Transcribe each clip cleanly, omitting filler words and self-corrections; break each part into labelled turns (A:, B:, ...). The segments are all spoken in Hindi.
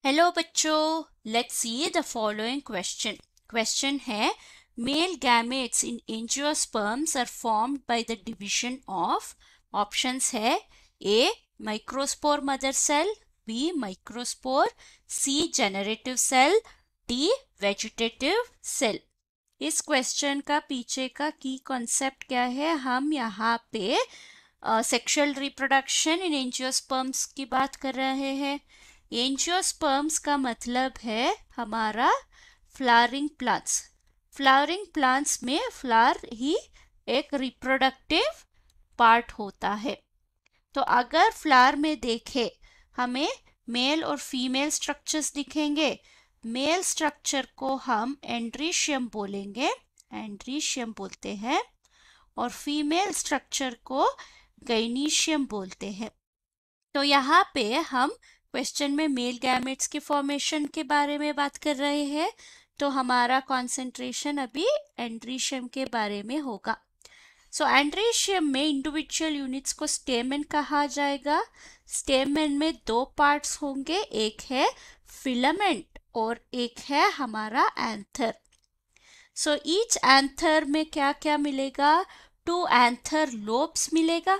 A: हेलो बच्चों, let's see the following question है male gametes in angiosperms are formed by the division of options है A microspore mother cell, B microspore, C generative cell, D vegetative cell. इस क्वेश्चन का पीछे का की कॉन्सेप्ट क्या है? हम यहाँ पे सेक्सुअल रिप्रोडक्शन इन एंजियोस्पर्म्स की बात कर रहे हैं। एंजियोस्पर्म्स का मतलब है हमारा फ्लावरिंग प्लांट्स। फ्लावरिंग प्लांट्स में फ्लावर ही एक रिप्रोडक्टिव पार्ट होता है। तो अगर फ्लावर में देखे हमें मेल और फीमेल स्ट्रक्चर्स दिखेंगे। मेल स्ट्रक्चर को हम एंड्रीशियम बोलेंगे, एंड्रीशियम बोलते हैं, और फीमेल स्ट्रक्चर को गाइनीशियम बोलते हैं। तो यहाँ पे हम क्वेश्चन में मेल गैमेट्स के फॉर्मेशन के बारे में बात कर रहे हैं, तो हमारा कंसंट्रेशन अभी एंड्रीशियम के बारे में होगा। सो एंड्रीशियम में इंडिविजुअल यूनिट्स को स्टेमेन कहा जाएगा। स्टेमेन में दो पार्ट्स होंगे, एक है फिलामेंट और एक है हमारा एंथर। सो ईच एंथर में क्या क्या मिलेगा? 2 एंथर लोब्स मिलेगा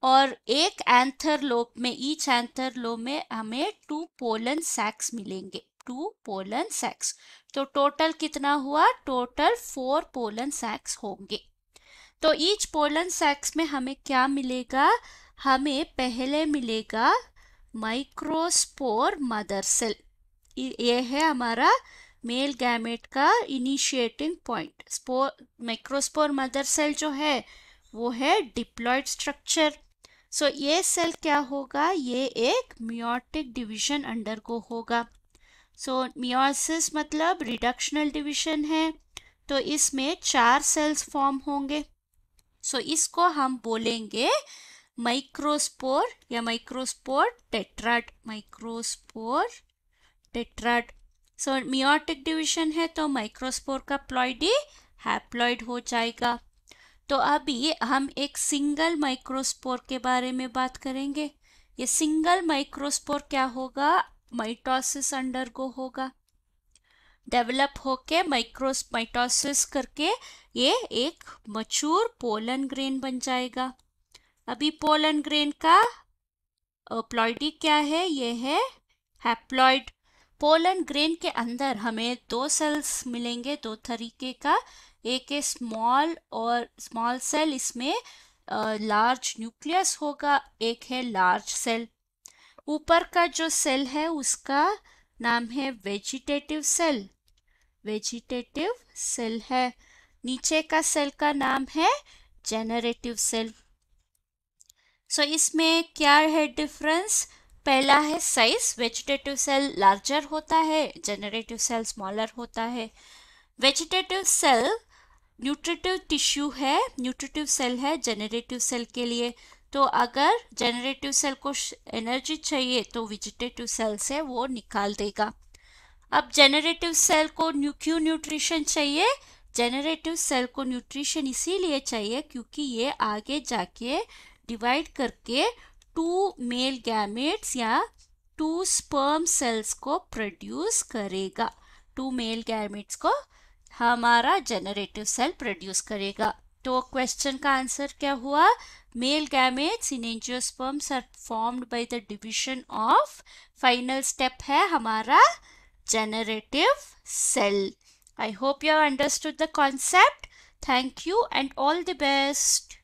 A: और एक एंथर लोब में, ईच एंथर लोब में हमें 2 पोलन सैक्स मिलेंगे, 2 पोलन सैक्स। तो टोटल कितना हुआ? टोटल 4 पोलन सैक्स होंगे। तो ईच पोलन सैक्स में हमें क्या मिलेगा? हमें पहले मिलेगा माइक्रोस्पोर मदर सेल। ये है हमारा मेल गैमेट का initiating point. Microspore mother cell जो है वो है डिप्लॉयड स्ट्रक्चर। सो ये सेल क्या होगा? ये एक मियोटिक डिवीजन अंडरगो होगा। सो मियोसिस मतलब रिडक्शनल डिवीजन है, तो इसमें 4 सेल्स फॉर्म होंगे। सो इसको हम बोलेंगे माइक्रोस्पोर या माइक्रोस्पोर टेट्राड, माइक्रोस्पोर टेट्राड। सो मियोटिक डिवीजन है तो माइक्रोस्पोर का प्लॉइडी हैप्लॉइड हो जाएगा। तो अभी हम एक सिंगल माइक्रोस्पोर के बारे में बात करेंगे। ये सिंगल माइक्रोस्पोर क्या होगा? माइटोसिस अंडरगो होगा, डेवलप होके माइटोसिस करके ये एक मच्योर पोलन ग्रेन बन जाएगा। अभी पोलन ग्रेन का प्लॉइडी क्या है? ये है हैप्लॉइड। पोलन ग्रेन के अंदर हमें 2 सेल्स मिलेंगे, 2 तरीके का। एक है स्मॉल और स्मॉल सेल, इसमें लार्ज न्यूक्लियस होगा। एक है लार्ज सेल। ऊपर का जो सेल है उसका नाम है वेजिटेटिव सेल, वेजिटेटिव सेल है। नीचे का सेल का नाम है जेनरेटिव सेल। सो इसमें क्या है डिफरेंस? पहला है साइज, वेजिटेटिव सेल लार्जर होता है, जेनरेटिव सेल स्मॉलर होता है। वेजिटेटिव सेल न्यूट्रिटिव टिश्यू है, न्यूट्रिटिव सेल है जेनरेटिव सेल के लिए। तो अगर जेनरेटिव सेल को एनर्जी चाहिए तो वेजिटेटिव सेल से वो निकाल देगा। अब जेनरेटिव सेल को क्यों न्यूट्रिशन चाहिए? जेनरेटिव सेल को न्यूट्रिशन इसीलिए चाहिए क्योंकि ये आगे जाके डिवाइड करके 2 मेल गैमेट्स या 2 स्पर्म सेल्स को प्रोड्यूस करेगा। 2 मेल गैमेट्स को हमारा जेनरेटिव सेल प्रोड्यूस करेगा। तो क्वेश्चन का आंसर क्या हुआ? Male gametes in angiosperms are formed by the division of, final step है हमारा generative cell. I hope you have understood the concept. Thank you and all the best.